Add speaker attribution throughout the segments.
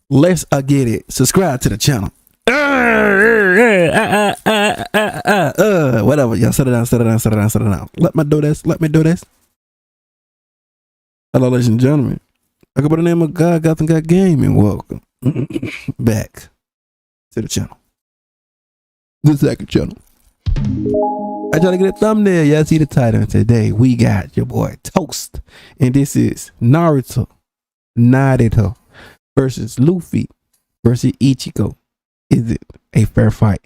Speaker 1: Let's get it. Subscribe to the channel. Whatever. Y'all set it down. Let me do this. Hello, ladies and gentlemen. I go by the name of GODGOTHAM Got Game, and welcome back to the channel. The second channel. I try to get a thumbnail. Y'all see the title. And today we got your boy Toast, and this is Naruto versus Luffy versus Ichigo. Is it a fair fight?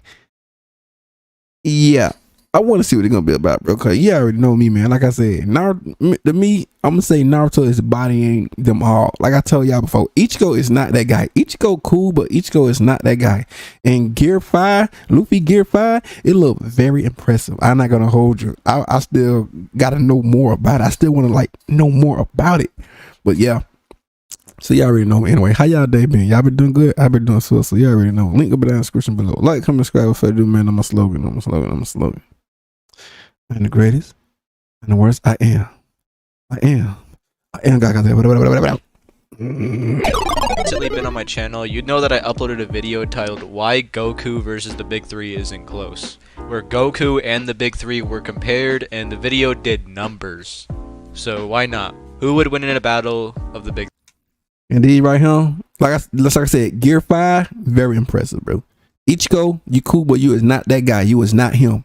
Speaker 1: Yeah, I want to see what it's gonna be about, bro. Cause you already know me, man. Like I said, to me, I'm gonna say Naruto is bodying them all. Like I told y'all before, Ichigo is not that guy. Ichigo cool, but Ichigo is not that guy. And Gear 5, Luffy Gear 5, it looked very impressive. I'm not gonna hold you. I still gotta know more about it. I still want to know more about it. But yeah. So y'all already know. Anyway, how y'all day been? Y'all been doing good? I've been doing so y'all already know. Link up down in the description below. Like, comment, subscribe if I do, man. I'm a slogan. I'm the greatest and the worst. I am GODGOTHAM.
Speaker 2: Recently been on my channel, you'd know that I uploaded a video titled Why Goku versus the Big Three Isn't Close, where Goku and the Big Three were compared and the video did numbers. So why not? Who would win in a battle of the Big Three?
Speaker 1: Indeed, right here. Like I said, Gear 5, very impressive, bro. Ichigo, you cool, but you is not that guy. You is not him.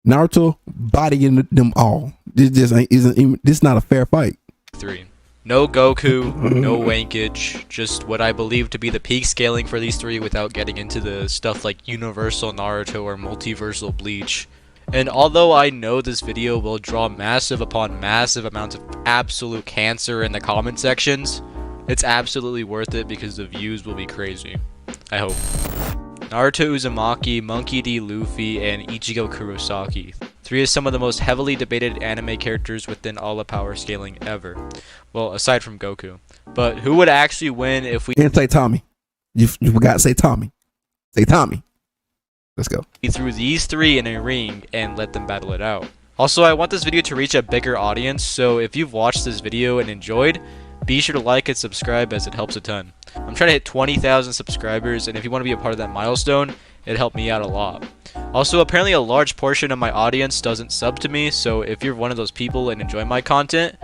Speaker 1: Naruto bodying them all. This just isn't. This not a fair fight.
Speaker 2: 3. No Goku, no wankage, just what I believe to be the peak scaling for these three without getting into the stuff like Universal Naruto or Multiversal Bleach. And although I know this video will draw massive upon massive amounts of absolute cancer in the comment sections, it's absolutely worth it because the views will be crazy. I hope. Naruto Uzumaki, Monkey D. Luffy, and Ichigo Kurosaki. 3 is some of the most heavily debated anime characters within all of power scaling ever. Well, aside from Goku. But who would actually win if we
Speaker 1: didn't say Tommy? You forgot to say Tommy. Say Tommy. Let's go.
Speaker 2: Threw these 3 in a ring and let them battle it out. Also, I want this video to reach a bigger audience, so if you've watched this video and enjoyed, be sure to like and subscribe as it helps a ton. I'm trying to hit 20,000 subscribers, and if you want to be a part of that milestone, it'd help me out a lot. Also, apparently a large portion of my audience doesn't sub to me, so if you're one of those people and enjoy my content,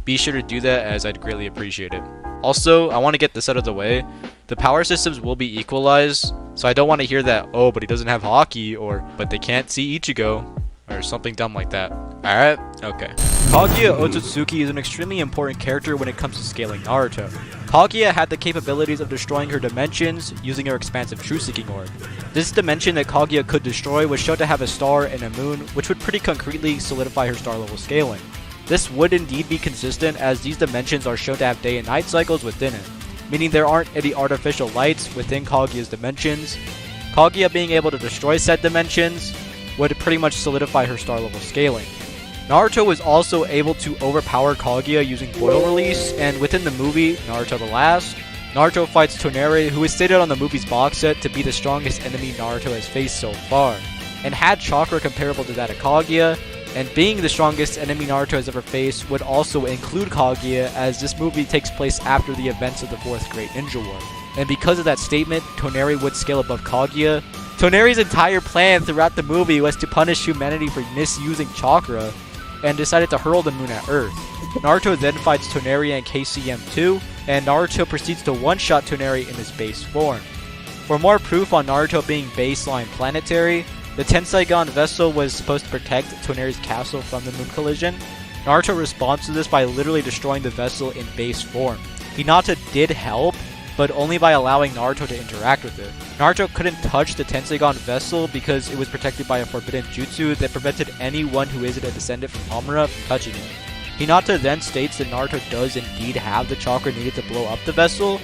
Speaker 2: be sure to do that as I'd greatly appreciate it. Also, I want to get this out of the way. The power systems will be equalized, so I don't want to hear that, oh, but he doesn't have Haki, or, but they can't see Ichigo, or something dumb like that. Alright? Okay. Kaguya Otsutsuki is an extremely important character when it comes to scaling Naruto. Kaguya had the capabilities of destroying her dimensions using her expansive truth-seeking orb. This dimension that Kaguya could destroy was shown to have a star and a moon, which would pretty concretely solidify her star level scaling. This would indeed be consistent as these dimensions are shown to have day and night cycles within it, meaning there aren't any artificial lights within Kaguya's dimensions. Kaguya being able to destroy said dimensions would pretty much solidify her star level scaling. Naruto was also able to overpower Kaguya using Boil Release, and within the movie, Naruto the Last, Naruto fights Toneri, who is stated on the movie's box set to be the strongest enemy Naruto has faced so far, and had chakra comparable to that of Kaguya, and being the strongest enemy Naruto has ever faced would also include Kaguya, as this movie takes place after the events of the 4th Great Ninja War. And because of that statement, Toneri would scale above Kaguya. Toneri's entire plan throughout the movie was to punish humanity for misusing chakra, and decided to hurl the moon at Earth. Naruto then fights Toneri and KCM2, and Naruto proceeds to one-shot Toneri in his base form. For more proof on Naruto being baseline planetary, the Tenseigan vessel was supposed to protect Toneri's castle from the moon collision. Naruto responds to this by literally destroying the vessel in base form. Hinata did help, but only by allowing Naruto to interact with it. Naruto couldn't touch the Tenseigan vessel because it was protected by a forbidden jutsu that prevented anyone who isn't a descendant from Amura from touching it. Hinata then states that Naruto does indeed have the chakra needed to blow up the vessel,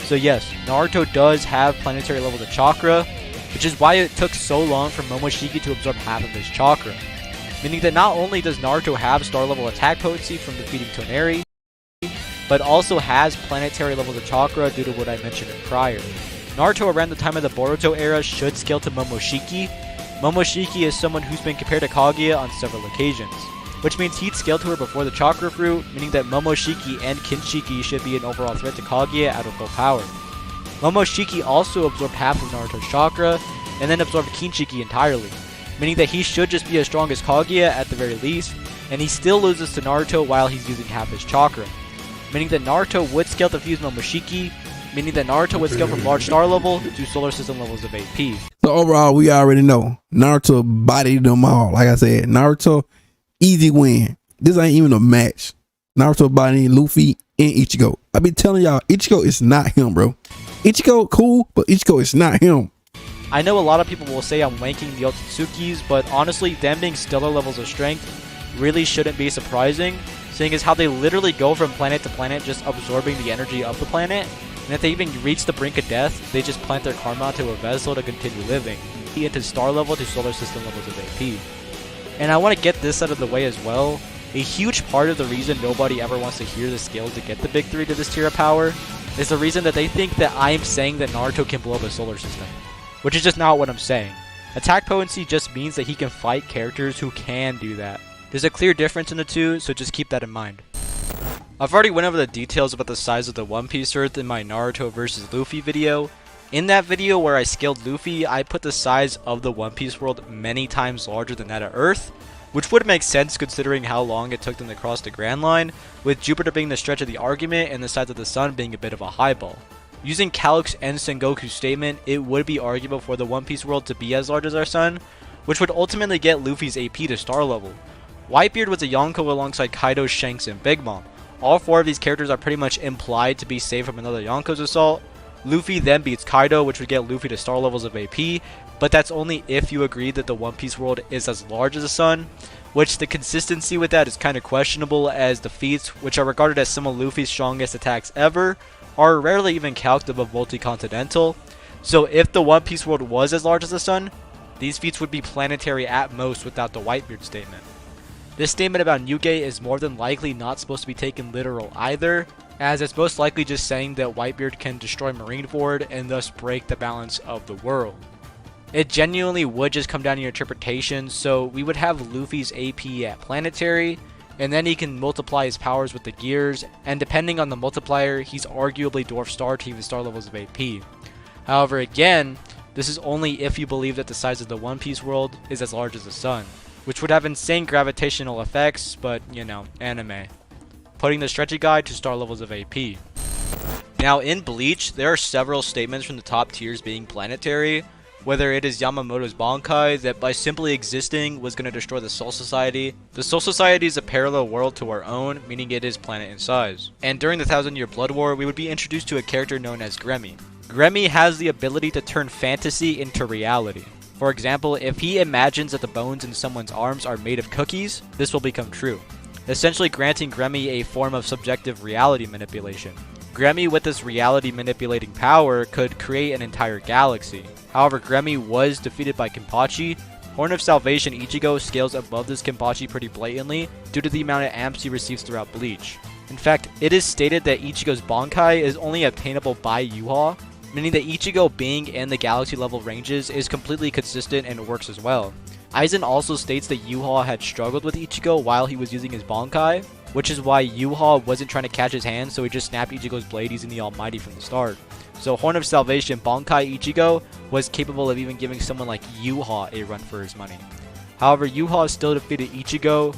Speaker 2: so yes, Naruto does have planetary levels of chakra, which is why it took so long for Momoshiki to absorb half of his chakra. Meaning that not only does Naruto have star level attack potency from defeating Toneri, but also has planetary levels of chakra due to what I mentioned prior. Naruto around the time of the Boruto era should scale to Momoshiki. Momoshiki is someone who's been compared to Kaguya on several occasions, which means he'd scale to her before the chakra fruit, meaning that Momoshiki and Kinshiki should be an overall threat to Kaguya out of full power. Momoshiki also absorbed half of Naruto's chakra, and then absorbed Kinshiki entirely, meaning that he should just be as strong as Kaguya at the very least, and he still loses to Naruto while he's using half his chakra, meaning that Naruto would scale to fuse Momoshiki, meaning that Naruto would scale from large star level to solar system levels of AP.
Speaker 1: So overall, we already know Naruto bodied them all. Like I said, Naruto, easy win. This ain't even a match. Naruto bodying Luffy and Ichigo. I be telling y'all, Ichigo is not him, bro. Ichigo cool, but Ichigo is not him.
Speaker 2: I know a lot of people will say I'm wanking the Otsutsukis, but honestly, them being stellar levels of strength really shouldn't be surprising, seeing as how they literally go from planet to planet just absorbing the energy of the planet, and if they even reach the brink of death, they just plant their karma onto a vessel to continue living, into star level to solar system levels of AP. And I want to get this out of the way as well. A huge part of the reason nobody ever wants to hear the scale to get the big 3 to this tier of power is the reason that they think that I'm saying that Naruto can blow up a solar system, which is just not what I'm saying. Attack potency just means that he can fight characters who can do that. There's a clear difference in the two, so just keep that in mind. I've already went over the details about the size of the One Piece Earth in my Naruto vs Luffy video. In that video where I scaled Luffy, I put the size of the One Piece world many times larger than that of Earth, which would make sense considering how long it took them to cross the Grand Line, with Jupiter being the stretch of the argument and the size of the sun being a bit of a highball. Using Calyx and Sengoku's statement, it would be arguable for the One Piece world to be as large as our sun, which would ultimately get Luffy's AP to star level. Whitebeard was a Yonko alongside Kaido, Shanks, and Big Mom. All 4 of these characters are pretty much implied to be saved from another Yonko's assault. Luffy then beats Kaido, which would get Luffy to star levels of AP, but that's only if you agree that the One Piece world is as large as the sun, which the consistency with that is kind of questionable, as the feats, which are regarded as some of Luffy's strongest attacks ever, are rarely even calced above multi-continental. So if the One Piece world was as large as the sun, these feats would be planetary at most without the Whitebeard statement. This statement about Nyuge is more than likely not supposed to be taken literal either, as it's most likely just saying that Whitebeard can destroy Marineford and thus break the balance of the world. It genuinely would just come down to your interpretation, so we would have Luffy's AP at planetary, and then he can multiply his powers with the gears, and depending on the multiplier, he's arguably dwarf star to even star levels of AP. However, again, this is only if you believe that the size of the One Piece world is as large as the sun, which would have insane gravitational effects, but you know, anime. Putting the stretchy guy to star levels of AP. Now in Bleach, there are several statements from the top tiers being planetary, whether it is Yamamoto's Bankai that by simply existing was going to destroy the Soul Society. The Soul Society is a parallel world to our own, meaning it is planet in size. And during the 1000-Year Blood War, we would be introduced to a character known as Gremmy. Gremmy has the ability to turn fantasy into reality. For example, if he imagines that the bones in someone's arms are made of cookies, this will become true, essentially granting Gremmy a form of subjective reality manipulation. Gremmy with this reality manipulating power could create an entire galaxy. However, Gremmy was defeated by Kenpachi. Horn of Salvation Ichigo scales above this Kenpachi pretty blatantly due to the amount of amps he receives throughout Bleach. In fact, it is stated that Ichigo's Bankai is only obtainable by Yuha, meaning that Ichigo being in the galaxy level ranges is completely consistent and works as well. Aizen also states that Yuha had struggled with Ichigo while he was using his Bankai, which is why Yuha wasn't trying to catch his hand, so he just snapped Ichigo's blade using the Almighty from the start. So Horn of Salvation Bankai Ichigo was capable of even giving someone like Yuha a run for his money. However, Yuha still defeated Ichigo,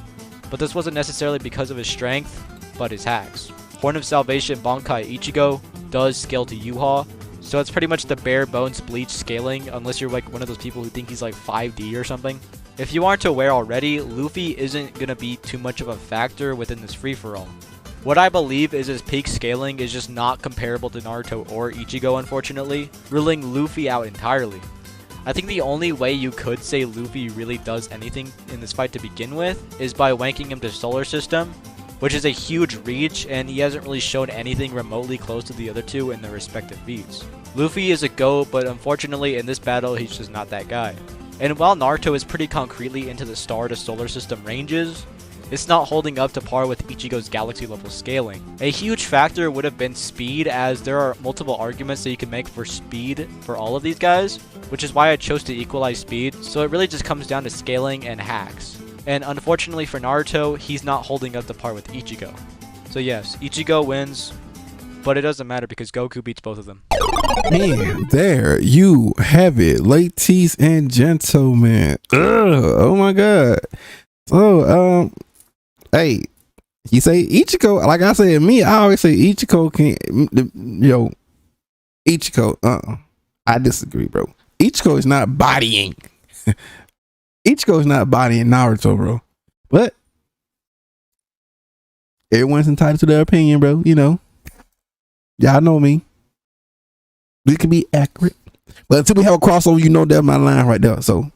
Speaker 2: but this wasn't necessarily because of his strength, but his hacks. Horn of Salvation Bankai Ichigo does scale to Yuha, so it's pretty much the bare bones Bleach scaling, unless you're like one of those people who think he's like 5D or something. If you aren't aware already, Luffy isn't going to be too much of a factor within this free-for-all. What I believe is his peak scaling is just not comparable to Naruto or Ichigo, unfortunately, ruling Luffy out entirely. I think the only way you could say Luffy really does anything in this fight to begin with is by wanking him to Solar System, which is a huge reach, and he hasn't really shown anything remotely close to the other two in their respective feats. Luffy is a GOAT, but unfortunately in this battle he's just not that guy. And while Naruto is pretty concretely into the star to solar system ranges, it's not holding up to par with Ichigo's galaxy level scaling. A huge factor would have been speed, as there are multiple arguments that you can make for speed for all of these guys, which is why I chose to equalize speed, so it really just comes down to scaling and hacks. And unfortunately for Naruto, he's not holding up to par with Ichigo. So yes, Ichigo wins, but it doesn't matter because Goku beats both of them.
Speaker 1: Man, there you have it, ladies and gentlemen. Oh my god. So hey, you say Ichigo, like I said, I always say Ichigo can't, Ichigo, I disagree, bro. Ichigo is not bodying. Ichigo is not bodying Naruto, bro. But everyone's entitled to their opinion, bro. You know, y'all know me. We can be accurate, but until we have a crossover, you know that's my line right there. So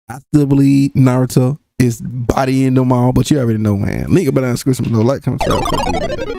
Speaker 1: I still believe Naruto is bodying them all, but you already know, man. Link up in the description below. Like, comment, subscribe.